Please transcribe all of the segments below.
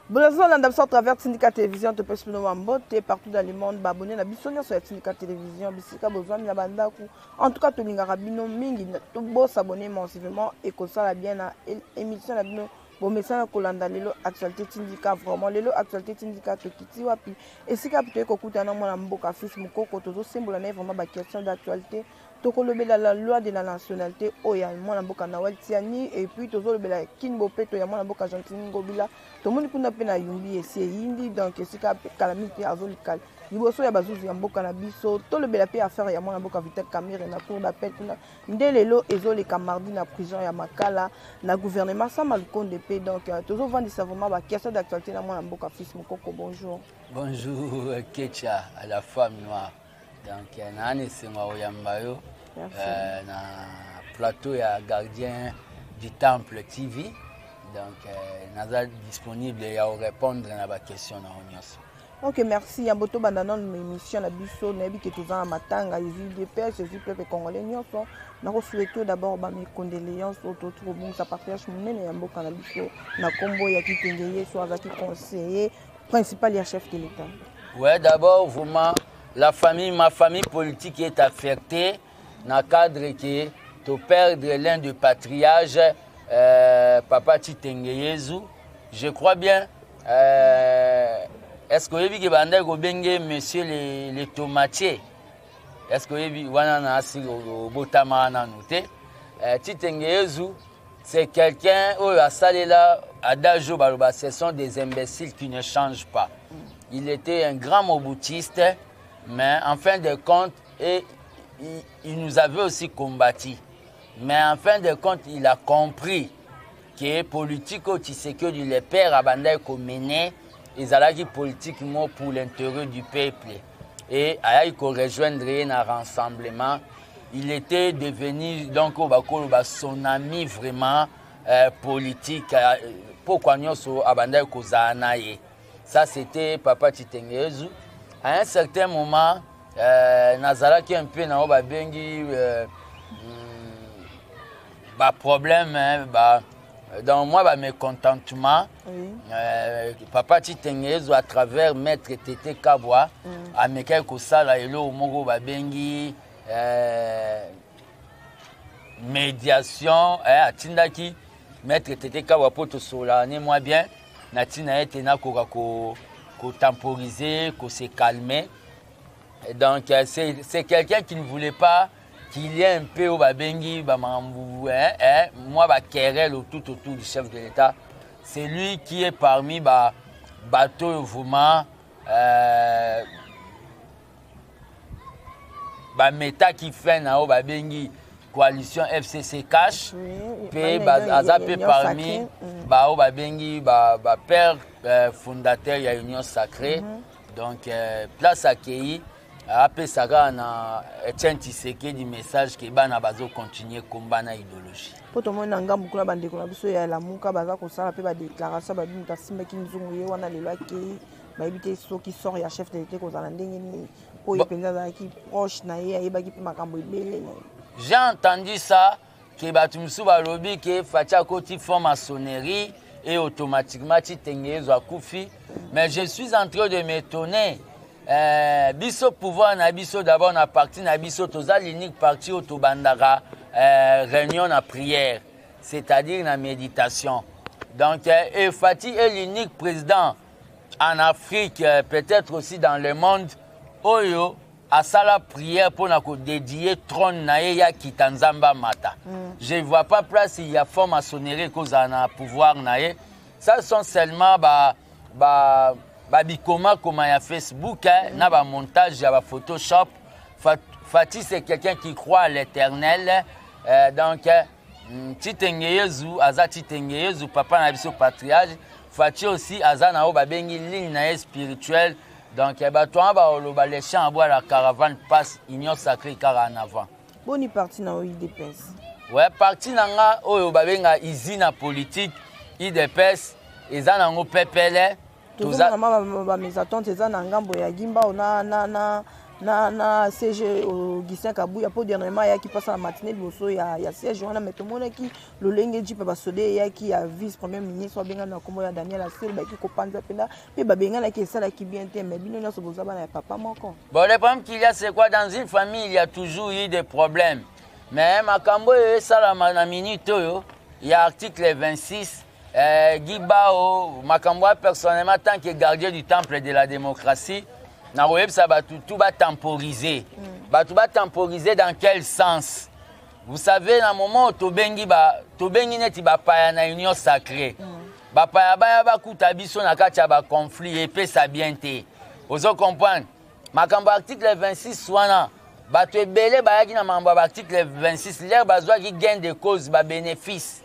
Bonjour, on à travers Syndicat Télévision, te pèse nous en partout dans le monde, abonné à Bissonner sur la Syndicat Télévision, Bissika besoin de banda en tout cas to linga rabino mingi to boss abonné massivement et que ça la bien à émission la bino bon message kolanda lelo actualité Syndicat vraiment lelo actualité Syndicat to kiti wapi et si ka peut ko kuta na mwana mboka fils mukoko to sembola na vraiment ba question d'actualité to ko lobela la loi de la nationalité oya mwana mboka na waltiani et puis to lobela kinbo peto ya mwana mboka gentini ngobila to moni kuna pe na yumbi esi yindi donc si ka calamité azolikal liboso ya bazuzu ya mboka na biso to lobela pe affaire ya mwana mboka Vital Kamerhe na cour d'appel kuna ndelelo ezoleka mardi na prison ya Makala na gouvernement sans malconde pe donc toujours vendisa vraiment ba question d'actualité na mwana mboka fils mukoko. Bonjour. Bonjour Kecha à la femme noire. Donc nani senga oyambayo na plateau ya gardien du temple TV. Donc naza disponible ya répondre à la question na onyos. Ok, merci. Yamboto bandanon émission na biso nebi ke tozana matanga ici des pères ici peuple congolais nyonso. Na ko souhaiter d'abord ba mes condoléances autour bon sa patriarche munene ya mboka na biso na kombo ya kitengeye so azaki conseiller principal ya chef de l'État. Ouais, d'abord vraiment la famille, ma famille politique est affectée dans le cadre que tu perdre l'un des patriarches, Papa Chitengeyezu. Je crois bien. Est-ce que vous avez dit monsieur les tomatiers? Est-ce que vous avez dit Chitengeyezu, c'est quelqu'un où a salé là, Adajo Baluba, ce sont des imbéciles qui ne changent pas. Il était un grand moboutiste. Mais en fin de compte, il nous avait aussi combattu. Mais en fin de compte, il a compris que politique, c'est que les pères abandonnés qu'on menait, ils allaient politiquement pour l'intérêt du peuple. Et il faut rejoindre un rassemblement. Il était devenu donc son ami vraiment politique. Pourquoi nous sommes abandonnés qu'on ça c'était Papa Chitengeyezu. À un certain moment, Nazara qui est un peu dans le bengi, problème, dans moi, mécontentement. Oui. Papa Chitengeyezu à travers Maître Tété Kabwa, à Mekai Kosala et l'eau Mogo Babengi, médiation, à Tindaki, Maître Tété Kabwa pour te soulager, moi bien, Natina et Tena Kokako. Qu'on temporiser, qu'on se calmer. Donc c'est quelqu'un qui ne voulait pas qu'il y ait un peu au Babengi, moi querelle tout autour du chef de l'État. C'est lui qui est parmi bateau vraiment méta qui fait na au Babengi coalition FCC Cash puis azapé parmi au Babengi père fondateur ya Union Sacrée. Donc place accueilli après ça na Etienne Tshisekedi message que bana bazo continuer combat na idéologie po to mona ngambu kula bandeko na biso ya lamuka baza ko sala pe ba déclaration ba bimta simba kinzungu ye wana lelo akei ba ebité so qui sort ya chef de l'État ko zala ndenge ni po yepenza za ki proche na ye ayebaki pe makambo ebele. J'ai entendu ça, que Batumsu Balobi, que Fatia Koti font maçonnerie et automatiquement Chitengeyezu a Koufi. Mais je suis en train de m'étonner. Biso pouvoir na biso d'abord na parti na biso toza l'unique parti au Tobandara réunion na prière, c'est-à-dire na méditation. Donc et Fati est l'unique président en Afrique, peut-être aussi dans le monde. Oyo à la prière pour nous dédier trône naïa Kitanzamba Mata. Je ne vois pas place il y a forme maçonnerie cause à pouvoir naïe. Ça sont seulement bikoma comme il y a Facebook, na ba montage, il y a Photoshop. Fati c'est quelqu'un qui croit à l'Éternel. Donc Chitengeyezu, Aza Chitengeyezu, papa na biso patriarche. Fati aussi Aza na o babengi ligne naïe spirituelle. Donc, les champs à boire la caravane passe Union Sacrée car en avant. Boni parti na IDPS. Ouais, parti nanga oyo babenga izina politique IDPS ezana ngo pepele tous za ba mes attentes ezana ngambo ya gimba na na CG Augustin Kabuya pour dernièrement il y a qui passe à la matinée de Bosso il y a siège on a met tout le monde qui le lenge dit pas sodé il y a qui a vice premier ministre benga na kombo ya Daniel Assel ba qui kopanza penda puis ba benga na qui ça là qui bien té mais bino na so bozaba na papa moko. Bon le problème qu'il y a c'est quoi dans une famille il y a toujours eu des problèmes mais makambo ça la na minute yo il y a article 26 Guibao makambo personnellement tant que gardien du temple de la démocratie na web ça va tout va temporiser. Tout va temporiser dans quel sens? Vous savez dans moment tobengi neti ba paya na union sacrée. Ba paya ba kuta biso na kati ya ba conflit et pe ça bien té. Vous comprendre? Makambo article 26 wana bato ebele ba yaki na mambo article 26 l'air bazwa ki gain de cause ba bénéfice.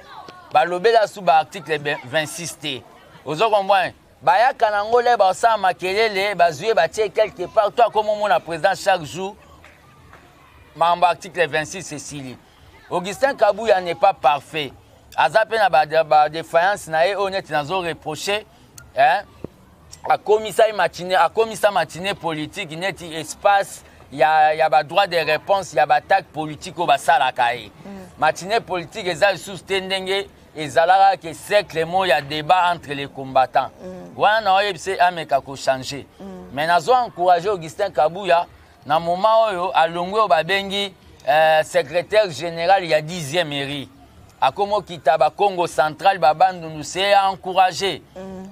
Ba lobela sous ba article 26 té. Vous comprendre? Baya kanangole ba sa makelele bazoué ba tie quelque part toi comme mon président chaque jour membre article 26 Cécilie Augustin Kabuya n'est pas parfait azape na ba défaillance na e honnête nazo reprocher hein a commissaire matinée politique neti espace il y a ba droit de réponse il y a ba attaque politique au ba sala kai matinée politique ezali sous tendenge ezalaka que cerclement il y a débat entre les combattants. Wana oyebse ameka ko changer. Mais nazo encourager Augustin Kabuya na moment oyo alongwe obabengi secrétaire général il y a 10e mairie. Akomo kitaba Congo central babandu nous c'est encourager.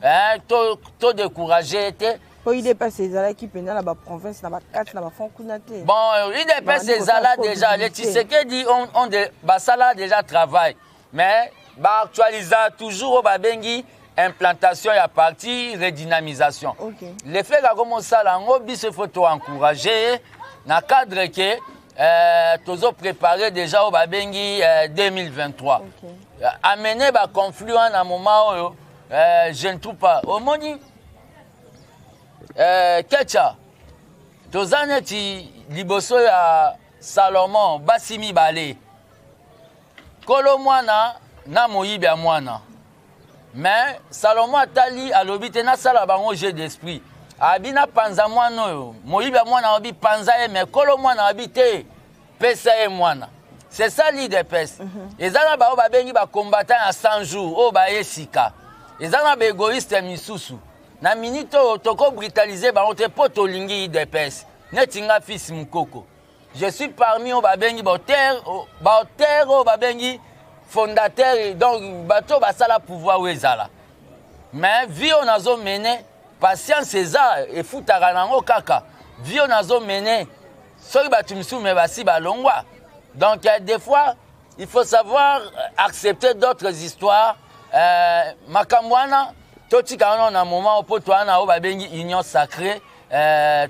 Hein to décourager était pour il dépasse ces ala qui pendant la province na ba 4 na ba fond kunate. Bon, il dépasse ces ala déjà les Tshisekedi on de basala déjà travail. Mais ba actualisa toujours au babengi implantation ya parti redynamisation. Okay. Le fait que comme ça là on biso faut encourager na cadre que tozo préparer déjà au babengi 2023. Okay. Amener ba conflit en un moment où je ne trouve pas au moni Ketcha tozane ti liboso ya Salomon basimi balé kolo mwana na moyibi ya mwana mais Salomon atali alobi te na sala bango jeu d'esprit abi na panza mwana oyo moyibi ya mwana obi panza ye mais kolo mwana abi te pesa ye mwana c'est ça l'idepes ezana ba babengi ba combattant à 100 jours o ba esika ezana ba égoïste misusu na minute oyo toko brutaliser bango te po tolingi idepes netinga fils mukoko je suis parmi o babengi ba terre o babengi fondateur donc bateau basala pouvoir wezala mais vie on azo mené patience eza et futaka nango kaka vie on azo mené soki batu misusu me basi balongwa donc des fois il faut savoir accepter d'autres histoires makambo wana totika wana na moment po to wana o babengi union sacrée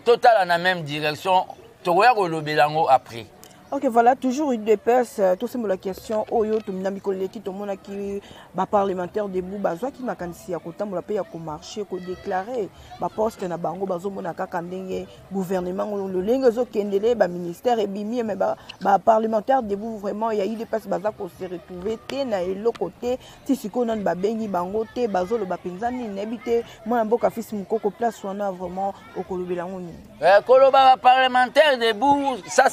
total na même direction tokoya kolobela ngo après. Ok, voilà, toujours une dépasse, tout c'est la question, Oyo, tout le monde qui tout le monde qui va parlementaire debout, bazoa qui m'a candidaté à côté, mon pays a marché, qu'on déclaré, ma poste na bango, bazo mon akakandenge, gouvernement, le lingozo kendele, ba ministère et bimi, mais ba parlementaire debout vraiment, il y a eu des passes baza pour se retrouver, té na elo côté, si si qu'on a ba bengi bango té, bazo le ba penzani n'habite, moi un beau café si mon coco place, on a vraiment au Kolobelango. Koloba parlementaire debout, ça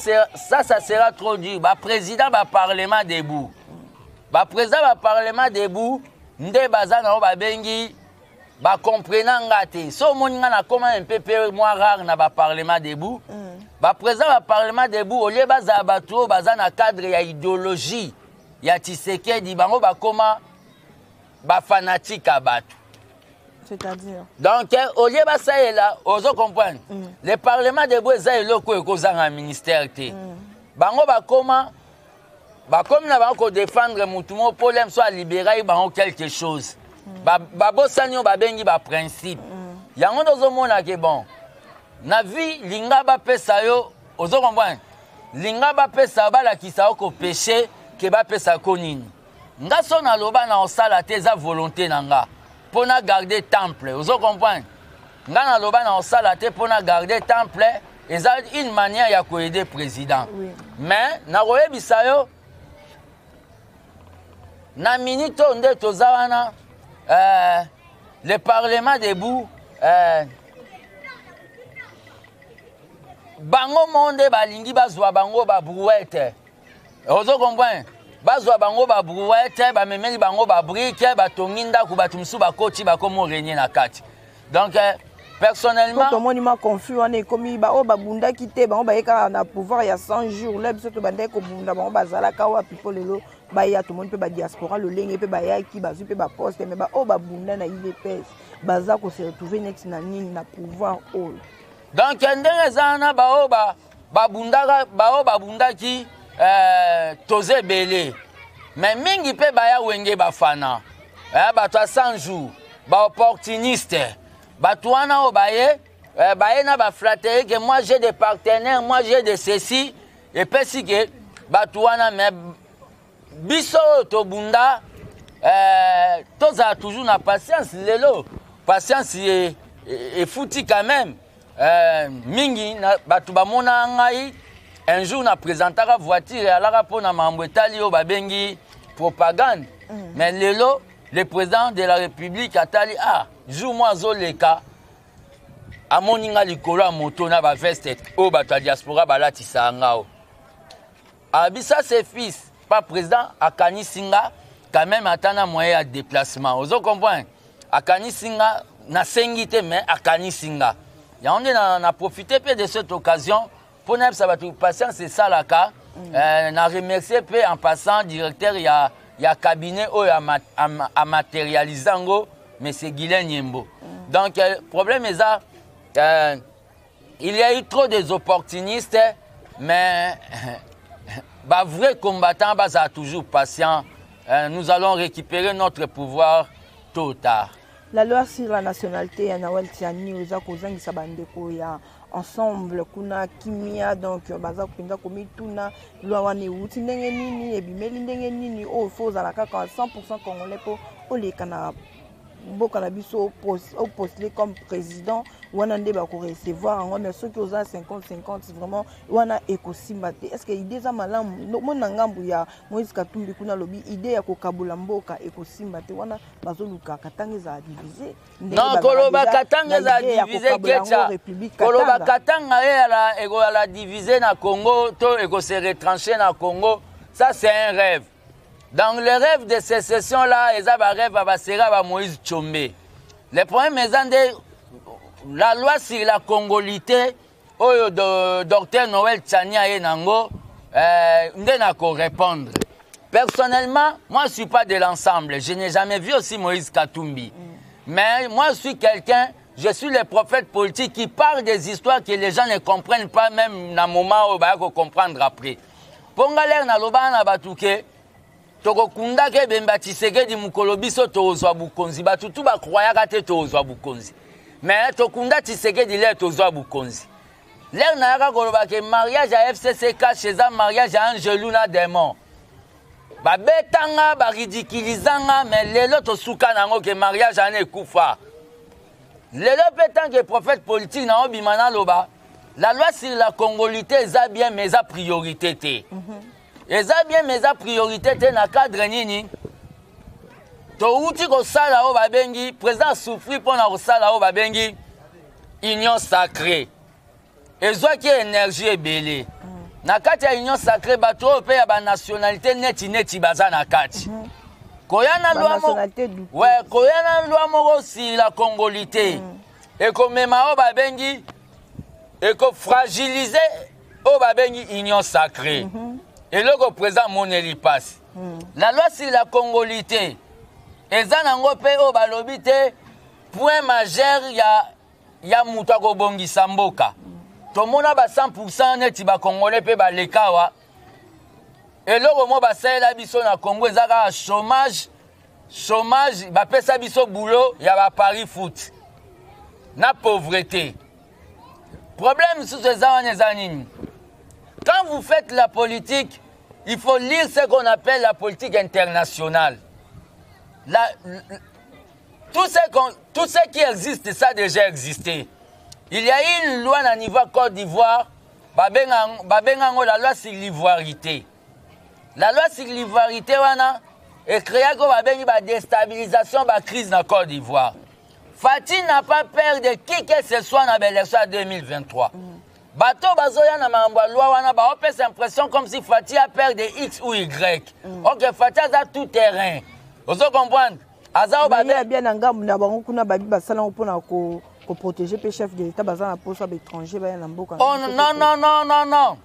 sera trop dur. Ba président ba parlement debout. Ba président ba parlement debout, nde bazana o ba bengi ba comprenant ngate. So moninga na comment un peu moins rare na ba parlement debout. Ba président ba parlement debout au lieu baza batu bazana cadre ya idéologie ya Tshisekedi bango ba koma ba fanatique à batu. C'est-à-dire donc au lieu ça là, on comprendre. Le parlement debout ça eloko ekozanga ministère té. Bango bakoma na bango défendre mutumo problème soit libérer bango quelque chose babosani ba bengi ba principe yango dozo mona ke bon na vie linga ba pesa yo ozo comprendre linga ba pesa bala kisao ko péché ke ba pesa ko nini nga so na loba na osala te za volonté nanga pona garder temple ozo comprendre nga na loba na osala te pona garder temple. Et ça une manière ya ko aider président. Oui. Mais na koyebisa yo na minute onde tozawana le parlement debout bango monde balingi bazwa bango ba brouette. Ozo comprendre? Bazwa bango ba brouette, ba memeli bango ba brique, ba tonginda ku batumsu ba koti ba komo régner na kati. Donc personnellement, tout le monde m'a confus, on est comme ba o ba bunda kité, ba on ba eka na pouvoir il y a 100 jours, là biso to bande ko bunda ba on ba zala ka wa pipo lelo, ba ya tout le monde peut ba diaspora le lenge peut ba ya ki ba zu peut ba poste mais ba o ba bunda na IDPS, baza ko se retrouver net na nini na pouvoir o. Donc ndenge zana ba o ba bunda ki toze belé. Mais mingi pe ba ya wenge ba fana. Ba to 100 jours, ba opportuniste. Batouana o baye na ba flatterie que moi j'ai des partenaires, moi j'ai de ceci et puis si que batouana mais biso to bunda toza toujours na patience lelo patience et fouti quand même mingi na batu ba mona ngai un jour na présentaka voiture alaka pona mambo etali o babengi propagande mais lelo le président de la République atali jour moi zoleka amoninga likolo ya moto na ba veste o bato ya diaspora balatisa ngao abisa ses fils pas président akanisinga quand même atana moyen de déplacement ozo comprendre akanisinga na sengite mais akanisinga ya on na profiter peu de cette occasion pour na ça bato patience c'est ça la cas na remercier peu en passant directeur ya cabinet o a matérialisant mais c'est Guilain Nyembo. Donc le problème est ça il y a eu trop des opportunistes mais bah vrai combattant bah ça toujours patient nous allons récupérer notre pouvoir tôt ou tard. La loi sur la nationalité ya Nawel Tiani oza kozangisa bandeko ya ensemble kuna kimia donc baza kupinda komituna loi wane uti ndenge nini ebimeli ndenge nini o foza la kaka 100% congolais po oleka na mboka na biso postuler comme président wana nde ba ko recevoir ngo mais ceux qui oza 50-50 vraiment wana ekosimba te est-ce que idée za malamu mona ngambu ya Moïse Katumbi kuna lobi idée ya kokabula mboka ekosimba te wana bazoluka katanga za diviser non koloba katanga za diviser kecha koloba katanga ya la diviser na Congo to eko se retrancher na Congo ça c'est un rêve. Dans le rêve de sécession-là, ils avaient un rêve à Moïse Tchombe. Le problème est la loi sur la congolité, docteur Noël Tchania et Nango, n'a qu'à répondre. Personnellement, moi je ne suis pas de l'ensemble. Je n'ai jamais vu aussi Moïse Katumbi. Mais moi je suis quelqu'un, je suis le prophète politique qui parle des histoires que les gens ne comprennent pas, même dans le moment où ils vont comprendre après. Pongaler na loba na batuke, toko kunda ke bemba Tshisekedi mukolo biso tozwa bukonzi batu tu bakroyaka te tozwa bukonzi mais tokunda Tshisekedi le tozwa bukonzi l'air na yaka koloba ke mariage à FCCK chez un mariage à Angelou na démon babetanga baridikilizanga mais lelo tosuka nango ke mariage ane kufa lelo petant que prophète politique na obimana loba la loi sur la congolité eza bien mais eza priorité te et ça bien mes priorités na cadre nini to uti ko sala o babengi président souffri pour na ko sala o babengi union sacrée ezwa ki énergie ebele na kati ya union sacrée bato pe ya ba nationalité neti baza na kati koyana loi mo ouais koyana loi moko si la congolité et ko mema o babengi et ko fragiliser o babengi union sacrée. Et le président Moneli passe. La loi sur la congolité. Et ça n'a pas balobité. Point majeur, il y a Moutako Bongi Samboka. Tout le monde a 100% net congolais pe balekawa. Et le moment basé la biso na Congo, il y a chômage, ba pesa biso boulot, il y a Paris foot. Na pauvreté. Problème sous ces années. Quand vous faites la politique, il faut lire ce qu'on appelle la politique internationale. Tout ce qui existe, ça a déjà existé. Il y a une loi au niveau Côte d'Ivoire, la loi sur l'ivoirité. La loi sur l'ivoirité est créée comme la déstabilisation de la crise dans Côte d'Ivoire. Fatih n'a pas peur de qui que ce soit dans l'élection 2023. bato bazoya na mambo loi wana ba opesa impression comme si Fati a peur de X ou Y. OK, Fati a tout terrain. Vous comprendre? Azao ba bien na ngambu na bango kuna babi basala mpona ko protéger pe chef de l'état bazana poso ba étranger ba na mboka. Oh non.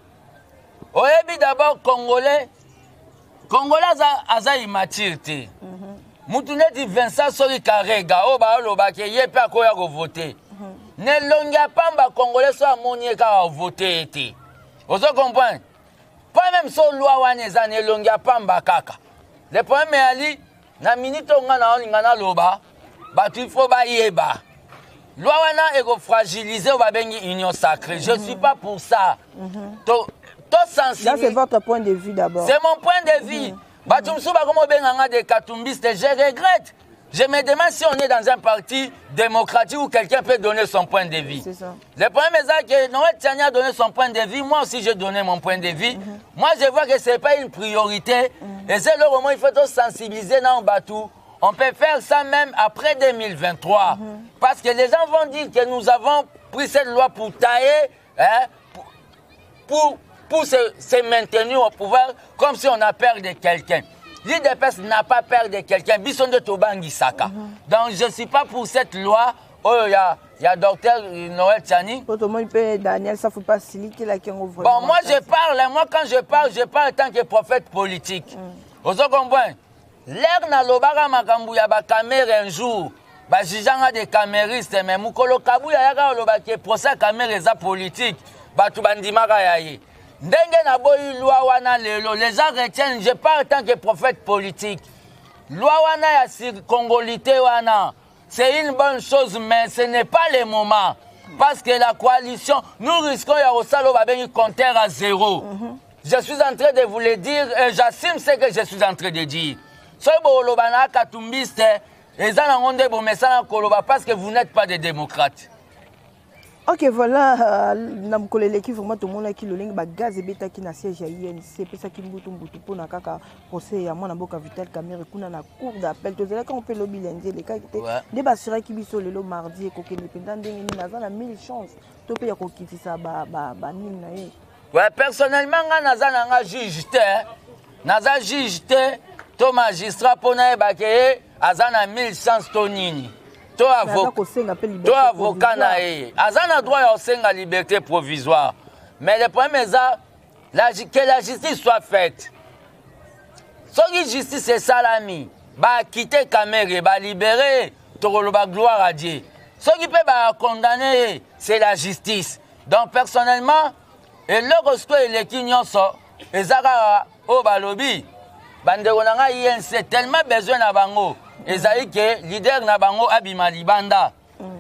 Oyebi d'abord Congolais aza immature. Mutu neti Vincent Sori Karega o ba loba ke yepe akoya ko voter. Ne longia pamba Congolais so amoni ka voter été. Vous comprenez? Pas même so loi wana za ne longia pamba kaka. Le problème ali na minute nga na olinga na loba batu il faut ba yeba. Loi wana ego fragiliser o ba bengi union sacrée. Je suis pas pour ça. Là, c'est votre point de vue d'abord. C'est mon point de vue. Je regrette. Je me demande si on est dans un parti démocratique où quelqu'un peut donner son point de vue. C'est ça. Le problème est que Noël Tchania a donné son point de vue. Moi aussi, j'ai donné mon point de vue. Moi, je vois que ce n'est pas une priorité. Et c'est le moment où il faut sensibiliser dans le bateau. On peut faire ça même après 2023. Parce que les gens vont dire que nous avons pris cette loi pour tailler, pour se maintenir au pouvoir comme si on a peur de quelqu'un. L'IDPS n'a pas peur de quelqu'un. Bisson de Tobangi Saka. Donc je ne suis pas pour cette loi. Oh, il y a docteur Noël Tchani. Daniel, ça ne faut pas faciliter la question. Bon, moi je parle. Moi quand je parle en tant que prophète politique. Vous comprenez? L'air na lobara makambu ya ba caméra un jour. Ba jijanga des caméristes mais mukolo kabuya yaka loba ke procès caméra za politique. Ba tu bandimaka yaye. Ndenge na boyi loi wana lelo, les gens retiennent, je parle en tant que prophète politique. Loi wana ya congolité wana, c'est une bonne chose, mais ce n'est pas le moment. Parce que la coalition, nous risquons ya osalo babengi compteur à zéro. Je suis en train de vous le dire et j'assume ce que je suis en train de dire. Soy boloba na katumbiste, ezana ngonde bomesana koloba parce que vous n'êtes pas des démocrates. Ok, voilà, nam koleleki vraiment tout le monde qui le link ba gaz beta qui na siège à INC pesa ki mbutu pour na kaka procès ya mwana boka Vital Kamerhe kuna na cour d'appel to zela quand on peut lobby lundi les cas qui de basura ki biso lelo mardi ko ke indépendant ndenge ni naza na 1000 chances to pe ya ko kitisa ba nini na ye. Ouais, personnellement nga naza nga juge te to magistrat pona ba ke azana 1000 chances to nini. To avocat na ye. Azana droit ya osenga liberté provisoire. Mais le problème est que la justice soit faite. Soki justice est salami, ba quitter Kamerhe, ba libérer, tokoloba gloire à Dieu. Soki peut ba condamner, c'est la justice. Donc personnellement, et le resto et les kinyonso, ezaka o balobi, bandeko nanga INC tellement besoin na bango. Ezali que leader na bango abima libanda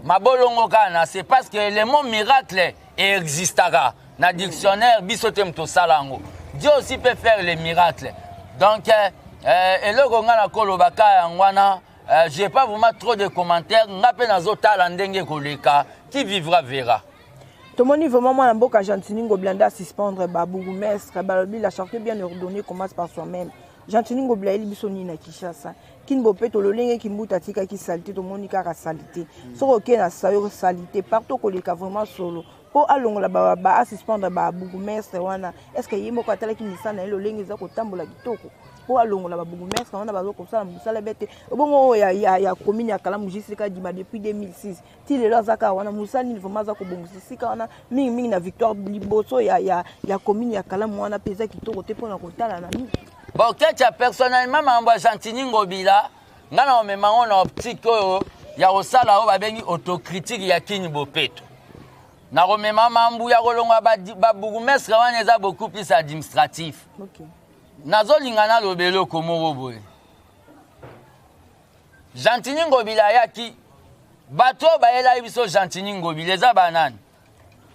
mabolongo kana c'est parce que le mot miracle existera na dictionnaire bisote mto salango. Dieu aussi peut faire les miracles. Donc eloko nga na kolobaka yangwana j'ai pas vraiment trop de commentaires ngape nazotala ndenge koleka qui vivra verra. Tomoni vraiment moi na mboka Gentini Ngoblanda suspendre ba bourgmestre balobi la charte bien ordonnée commence par soi-même. Gentini Ngobla eli bisoni na Kinshasa. Kinbo peto lolenge kimbuta tika ki salité to monika ka salité. Soko ke na sayo salité partout koleka vraiment solo. Po alongola ba suspendre ba bourgmestre wana. Est-ce que yimo ko tala ki misana lolenge za ko tambola kitoko. Po alongola ba bourgmestre wana bazo ko sala musala bete. Bongo ya commune ya Kalamu jisika dima depuis 2006. Ti le lazaka wana musani vraiment za ko bongusika wana mingi na Victoire Liboso ya commune ya Kalamu wana peza kitoko te pona ko tala na mi. Bon, que personnellement, je suis Gentini Ngobila, je suis en optique, il y a aussi une autocritique qui est Bopeto. Je suis beaucoup plus administratif. Gentini Ngobila yaki, bato bayela biso Gentini Ngobila eza banane.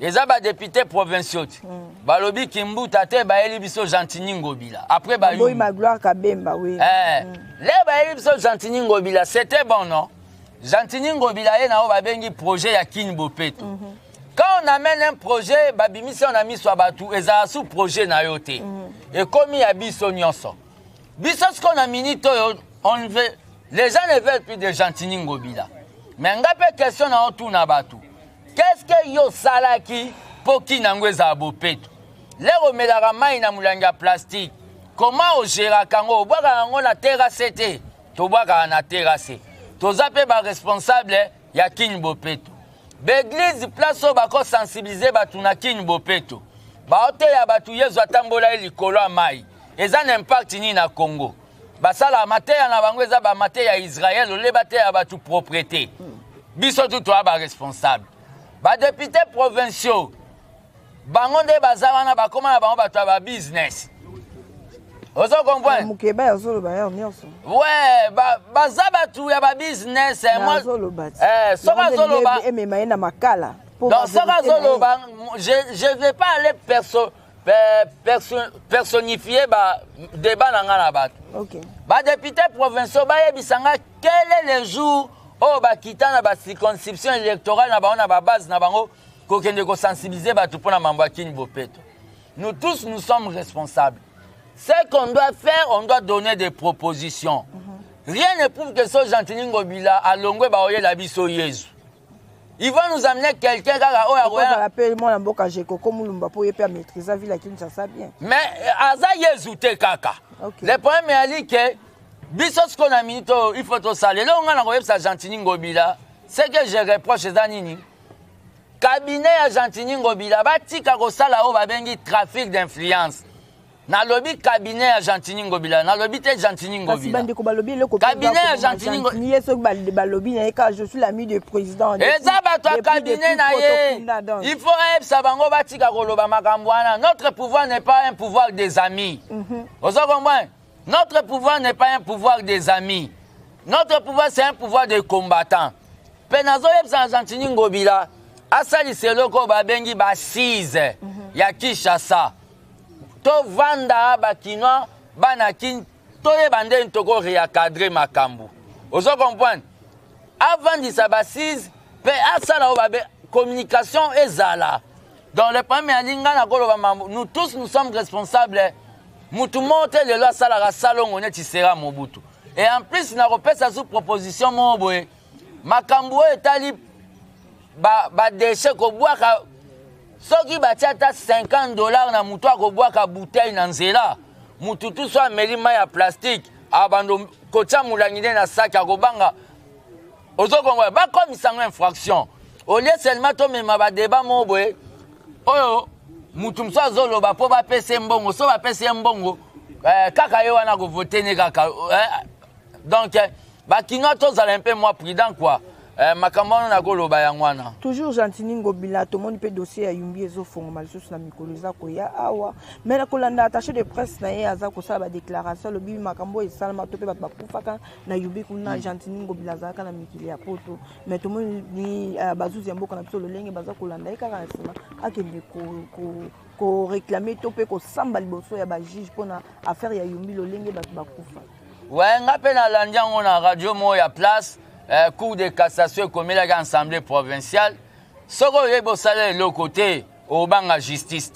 Eza ba député provinciaux. Balobi Kimbuta te bayeli biso Gentini Ngobila. Après ba Boy Magloire Kabemba oui. Les bayeli biso Gentini Ngobila, c'était bon non? Gentini Ngobila ye na o ba bengi projet ya Kini Bopeto. Quand on amène un projet, babimisi on a mis sur batu eza sous projet na yote. Et comme il y a biso nyonso. Biso ce qu'on a mini to on veut les gens ne veulent plus de Gentini Ngobila. Mais ngape question na otu na batu. Qu'est-ce que yo salaki poki nango ezala bopeto lero omelaka mai na molangi ya plastique comment ogéraka yango obwaka yango na terrasse te tobwakaka na terrasse toza mpe baresponsable ya kini bopeto baeglize place oyo bakosensibilize bato na kini bopeto baoteya bato yezu atambola ye likolo ya mai eza na impact nini na Congo basala mateya na bango eza bamateya ya Israel ole bateya bato propriété biso tu toa baresponsable badepute provinciaux bango nde baza wana bakoma na bango bato ya babusiness ozo comprendre mukeba yazoloba ya nyonso ouais baza bato ya babusiness moi soka zoloba emema na makala donc soka zoloba je vais pas aller personnifier ba débat na ngana bato OK ba député provinciaux ba yebisanga quel est le jour oh ba kitana ba circonscription électorale na ba na ba base na bango ko kende ko sensibiliser bato pona mambo akini bopeto nous tous nous sommes responsables. Ce qu'on doit faire, on doit donner des propositions. Rien ne prouve que ce Gentini Ngobila a longé baoye la biso Yesu. Ils vont nous amener quelqu'un qui a appelé moi la mboka jeko comme lumba pour yéper maîtriser ville qui ça ça bien. Mais aza Yesu te kaka. Le problème est que biso ce qu'on a mis il faut tout ça. Là on a envoyé ça Gentini Ngobila. Ce que je reproche c'est Zanini. Cabinet à Gentini Ngobila ba tika ko sala o ba bengi trafic d'influence. Na lobby cabinet à Gentini Ngobila, na lobby te Gentini Ngobila. Cabinet à Gentini Ngobila. Je suis l'ami du président. Et ça va toi cabinet na ye. Il faut être sabango batika koloba makambo wana. Notre pouvoir n'est pas un pouvoir des amis. Vous comprenez? Notre pouvoir n'est pas un pouvoir des amis. Notre pouvoir c'est un pouvoir de combattants. Penazo yebsa Gentini Ngobila. Asali seloko ba bengi ba 6 ya Kinshasa. To vanda bakino banakin to yebande ntoko réencadrer makambu. Ozo comprendre? Avant de s'abassise, pe asala obabe communication ezala. Dans le premier linga na koloba mambo, nous tous nous sommes responsables. Mutu monte le la sala ga salon on sera Mobutu. Et en plus na repesa sous proposition moboé. Makambu etali ba déchet ko boaka soki batiata $50 na mutu akobwaka bouteille na nzela mutu tu so ameli mai ya plastique abando kotia mulangi na sac akobanga ozokongo bakomisa ngo infraction au lieu seulement to mema ba débat moboye oyo mutu mso azoloba po bapese mbongo so bapese mbongo kaka ye wana ko voter ne kaka donc bakino tozala un peu moins prudent quoi. Makamano na koloba yangwana. Toujours Gentini Ngobila, tout le monde peut dossier à Yumbi et Zofong, malchus na mikoloza koya awa. Mais la kolanda attaché de presse na ye aza ko sala ba déclaration le bibi makambo et salma topé ba kufaka na Yumbi kuna Gentini Ngobila zaka na mikili ya poto. Mais tout le monde ni bazuzi mboka na biso le lenge baza kolanda ekaka na sima akende ko réclamer topé ko samba liboso ya ba juge pona affaire ya Yumbi le lenge ba kufa. Ouais, ngape na landiango na radio mo ya place. Cour de cassation comme l'Assemblée provinciale, ce qu'on a salé de l'autre côté, au banc de justice.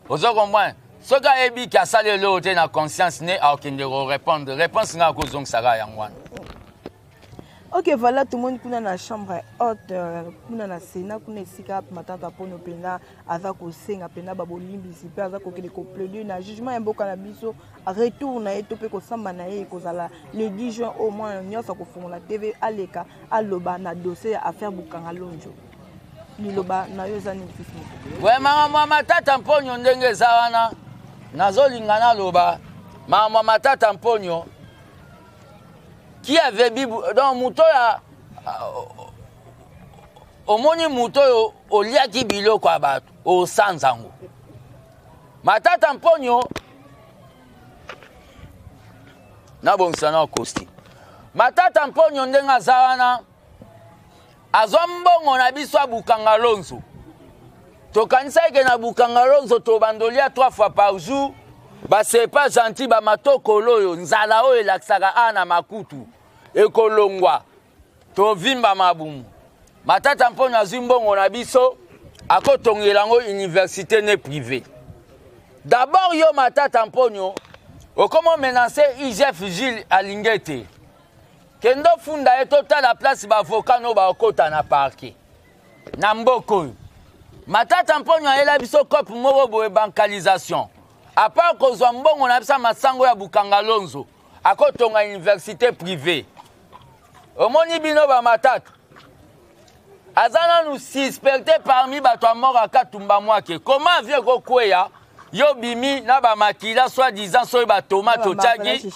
Vous comprenez? Ce qu'on a dit qu'il a salé de l'autre côté, dans la conscience, n'est aucune de répondre. Réponse n'a qu'aux ongles, ça va y avoir. Ok, voilà, tout le monde qui est dans la chambre haute, qui est dans la Sénat, qui est ici, qui est matata pour nous pena, avec au sein, pena babolimbi, si peu avec auquel ko plaider, na jugement un beau canabiso, retourne et topé ko samba na ye, ko zala le 10 juin au moins, nous sommes au fond la TV, aleka, aloba na dossier affaire bukanga lonjo. Liloba na yo zani fifo. Ouais, maman matata mponyo ndenge zawana, nazolingana loba, maman matata mponyo. Qui avait dit donc muto ya omoni muto o liaki biloko abatu o sanzango matata mponyo na bonsana kosti matata mponyo ndenga zawana azombongo na biso abukanga lonzo tokanisa ke na bukanga lonzo to bandolia 3 fois par jour. Bah c'est pas gentil ba matoko loyo nzala o elaksaka ana makutu ekolongwa to vimba mabumu matata mponyo azimbongo na biso akotongela ngo université ne privée. D'abord yo matata mponyo okomo menacer IGF Gilles Alingete kendo funda etota la place ba avocat no ba okota na parquet na mboko Matata Mponyo ayela biso kope moko boye bancalisation. À part kozwa mbongo na bisa masango ya Bukangalonzo, akotonga université privée. Omoni bino ba Matata. Azana nous suspecté parmi bato a mort à Katumba Mwake. Comment vient kokweya yo bimi na ba makila soi-disant so ba tomate tchagi.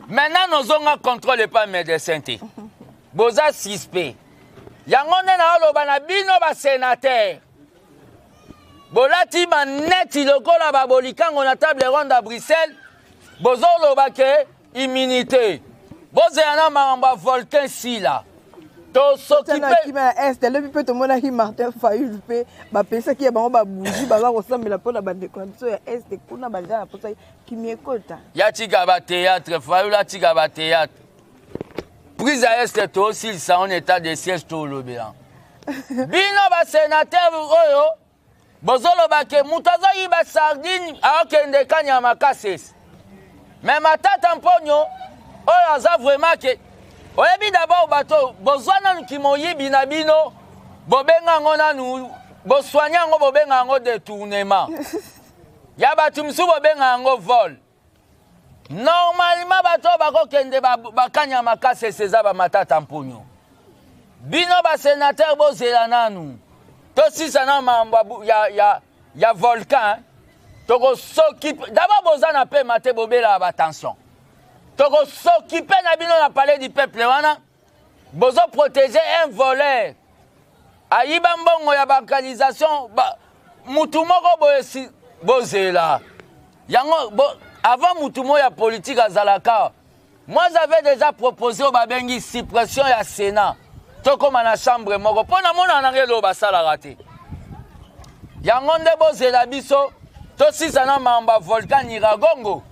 Maintenant nous avons contrôle pas médecin té. Boza suspect. Yango na oloba na bino ba sénateur. Bolati maneti lokola ba bolikango na table ronde à Bruxelles. Bozo loba ke immunité. Boze yana mamba volcan si là. To s'occuper qui m'a est le peut te mona qui Martin Fayulu pe ba pesa qui ba ba bougie ba ba ressemble pour la bande condition est kuna ba za pour ça qui m'écoute. Ya tiga ba théâtre Fayulu la tiga ba théâtre. Prise à est to aussi ils sont en état de siège to lobéan. Bino ba sénateur oyo bozolo ba ke mutazo yi ba sardine a okende kanya makasses. Mais Matata Mponyo oyo aza vraiment que oyebi d'abord bato bozwana kimoyibi na bino bobenga ngo nanu boswanya ngo bobenga ngo détournement ya batu msu bobenga ngo vol normalement bato bakokende bakanya makase seza ba Matata Mponyo bino ba sénateur bozela nanu to sisa na mamba ya volcan toko s'occupe d'abord bozana pe mate bobela ba attention toko s'occuper na bino na palais du peuple wana bozo protéger un voleur ayiba mbongo ya bancalisation mutu moko boyesi bozela yango avant mutu mo ya politique azalaka moi j'avais déjà proposé au babengi suppression ya Sénat tokoma na chambre moko pona mona na ngelo basalaka te yango nde bozela biso to sisa na mamba volcan Nyiragongo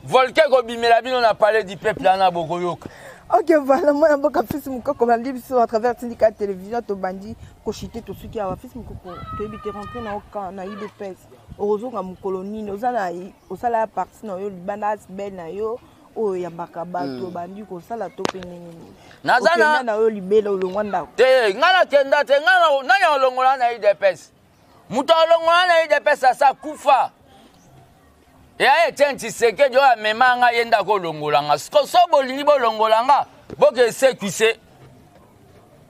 volcan ko bimela bino na palais du peuple ana bokoyoka. Ok, voilà, moi, je suis fils Moukoko, je suis à travers le syndicat de télévision, tu bandi, kochité, tout ce qui a fils Moukoko, tu es rentré dans le camp, dans l'île de Pes, heureusement, dans mon colonie, nous allons à la partie, dans le bandas, ben, oh, il y a Bakaba, tu bandi, comme ça, la tope, Nazana, na yo libela olongwanda. Te, ngana kenda, te, ngana, nanya olongola na l'île de Pes. Mouta olongola na l'île de Pes, ça kufa. Et aye tiens Tshisekedi yo amemanga yenda ko longolanga. So bolingi bo longolanga, boke sécuisé.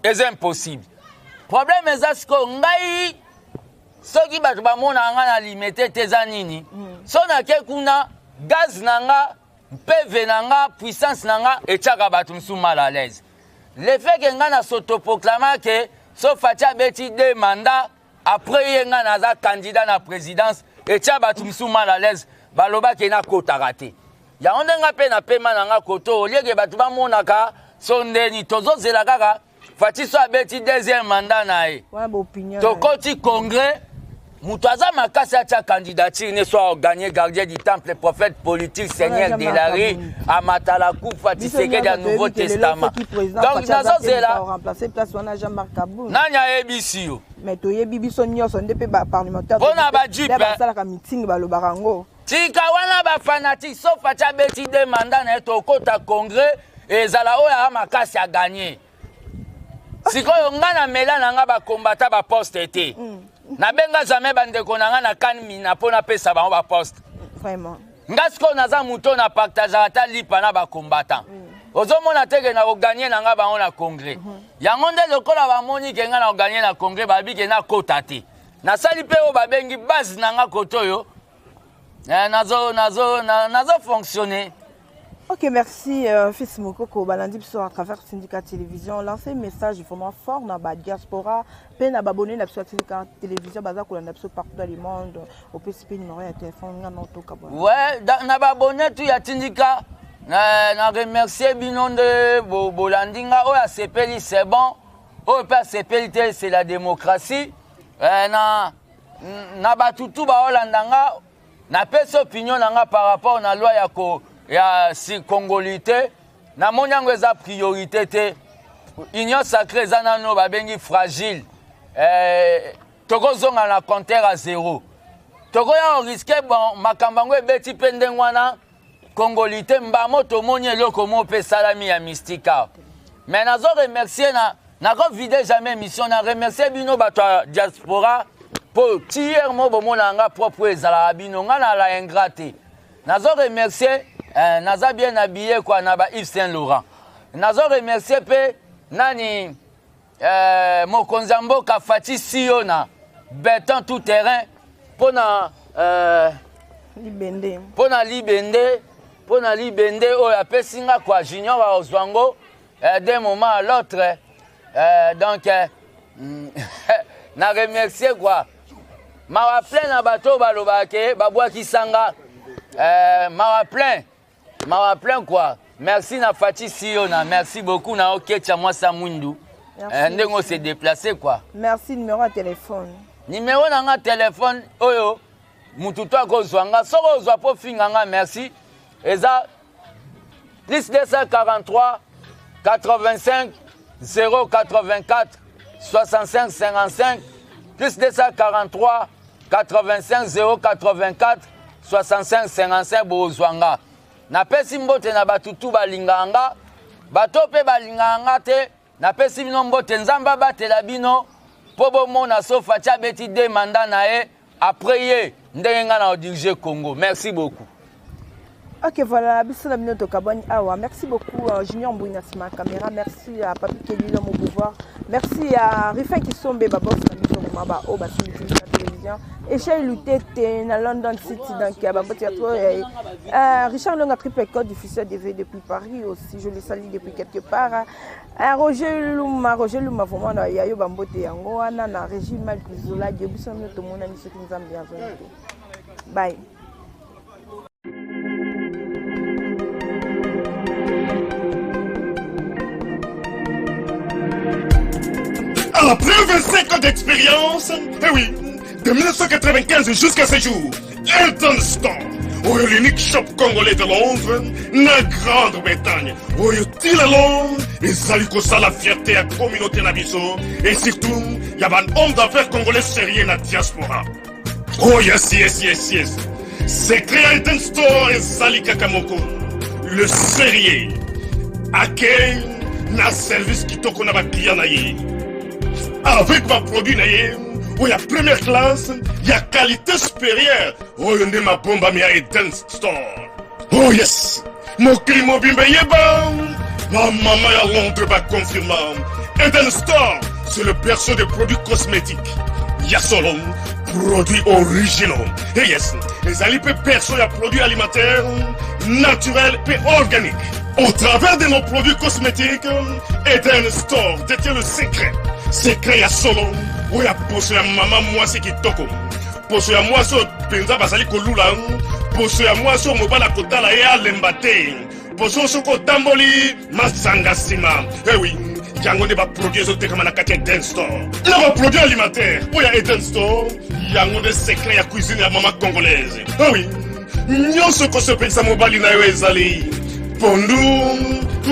C'est impossible. Problème est que ngai soki bato bamona nga na limité tezanini. So na ke kuna gaz nanga, PV nanga, puissance nanga etiaka bato msu mal à l'aise. Le fait que nga na s'autoproclama que so fatia beti 2 mandats après yenga naza candidat na présidence etia bato msu mal à l'aise. Baloba ke na kota raté. Ya ondenga pe na pema nanga koto oliege batu ba monaka sondeni tozo zela kaka fati so abeti 2e mandat na e. Wana ba opinion. To koti congrès mutaza makasi acha candidature ne soit gagné gardien du temple prophète politique Seigneur Delari Amatala Kufa Tshisekedi à Nouveau Testament. Donc nazo zela remplacer place wana Jean-Marc Kabou. Nanya ebisi yo. Mais to yebi biso nyoso ndepe ba parlementaire. Bona ba jupe. Ba sala ka meeting ba lobarango. Tika wana ba fanatique sauf acha beti 2 mandats na to kota congrès ezala oya makasi a gagné. Sikoyo ngana mela nanga ba combattant ba poste été. Na benga jamais bandeko nanga na kanmi na pona pesa ba ba poste. Vraiment. Ngasko naza muto na partage ata lipa na ba combattant. Ozomona teke na gagner nanga ba na congrès. Yango nde lokola ba moni ke nga na gagner na congrès ba bike na kota te. Na sali pe o ba bengi base nanga kotoyo. Nazo fonctionner. Ok, merci, fils Moukoko, Balandi Biso à travers le syndicat télévision. Lancer un message vraiment fort dans la diaspora. Peine à abonner à syndicat télévision, baza qu'on a partout dans le monde. Au PCP numéro de téléphone, on a auto kabou. Ouais, na abonné tout ya syndicat. Na remercier binonde Bolandinga. Oh, ya sepeli c'est bon. Oh, pas sepeli c'est la démocratie. Na batutu ba Holandanga. Na pesa opinion nanga par rapport na loi ya si congolité na monyango eza priorité te union sacrée eza nano babengi fragile tokozonga na compteur à 0 tokoya risque bon makambo yango ebeti mpe ndenge wana congolité mbamo tomoni eloko mo mpe salami ya mystika mais nazo remercier Nako vide jamais mission na remercier bino bato diaspora pour tiers mo bomona nga propre ezala bino nga na la ingrate. Nazo remercier naza bien habillé quoi na ba Yves Saint Laurent. Nazo remercier pe nani Mokonzambo Kafati Siona béton tout terrain pour na libende. Pour na libende o ya pesinga quoi junior wa Ozwango d'un moment à l'autre. Donc, na remercier quoi. Ma plein na bateau balobake, babwa kisanga. Ma plein quoi. Merci na Fati Siona, merci beaucoup na Okecha moi Samwindu. Ndengo s'est déplacé quoi. Merci numéro de téléphone. Numéro na téléphone oyo mututo ko zwanga soko zwa po finganga merci. Eza plus 243 85 084 65 55 plus 243 85 084 65 55 bozwanga. Na pesi mbote na batutu balinganga bato pe balinganga te na pesi bino mbote nzamba batela bino po bomona sofa tia beti de mandat na e après ye ndenge nga na diriger Congo. Merci beaucoup. Ok, voilà, merci beaucoup Junior Mbouina ma caméra, merci à Papi Kelly l'homme au pouvoir, merci à Rifai Kisombe Babos Maba au bassin de la télévision et chez Lutete na London City donc Richard Longa triple code diffuseur TV depuis Paris aussi, je le salue depuis quelque part. Roger Luma vraiment yayo bambote yango wana na régime mal isolé de biso to mona ni soki nzambe ya zone. Bye. Après 25 ans d'expérience, eh oui, de 1995 jusqu'à ce jour, Elton Store, l'unique shop congolais de Londres, la Grande-Bretagne, il est Londres, et ça lui cause la fierté à la communauté nabiso, et surtout, il y a un homme d'affaires congolais sérieux dans la diaspora. Oh yes, yes, yes, yes. C'est créé Elton Store et Sali Kakamoko, le sérieux, accueil, na service qui t'a qu'on a client naïe. Avec ma produit où il y a première classe, il y a qualité supérieure. Oh, il y a ma bombe à Eden Store. Oh yes, mon crime bimbe yeba. Ma maman à Londres va confirmer. Eden Store, c'est le perso des produits cosmétiques. Il y a solo produits originaux. Et yes, les alipes perso, il y a produits alimentaires, naturels et organiques. Au travers de nos produits cosmétiques, Eden Store détient le secret. Secret ya solo, où ya poso ya maman moi c'est qui toko. Poso ya moi so penza basali kolula, poso ya moi so mobala kotala ya lembate. Poso so ko tamboli masanga sima. Eh oui, yango ne ba produit zo te kama na kati Eden Store. Na ba produit alimentaire, où ya Eden Store, yango de secret ya cuisine ya maman congolaise. Eh oui, nyonso ko so penza mobali na yo ezali. Pondu,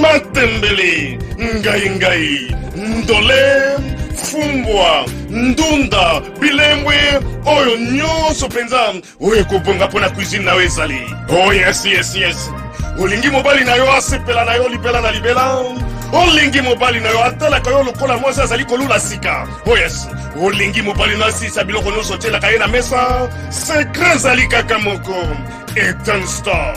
matembele, ngai, ndole, fumbwa, ndunda, bilembwe, oyo nyonso penza, oyo kobonga pona cuisine na ezali. Oh yes, yes, yes. Olingi mobali na yo asepela na yo libela na libela. Olingi mobali na yo atala ka yo lokola mwasi azali kolula sika. Oh yes. Olingi mobali na si sabilo kono sotela ka ye na mesa. Secret zali kaka moko. Eden Store.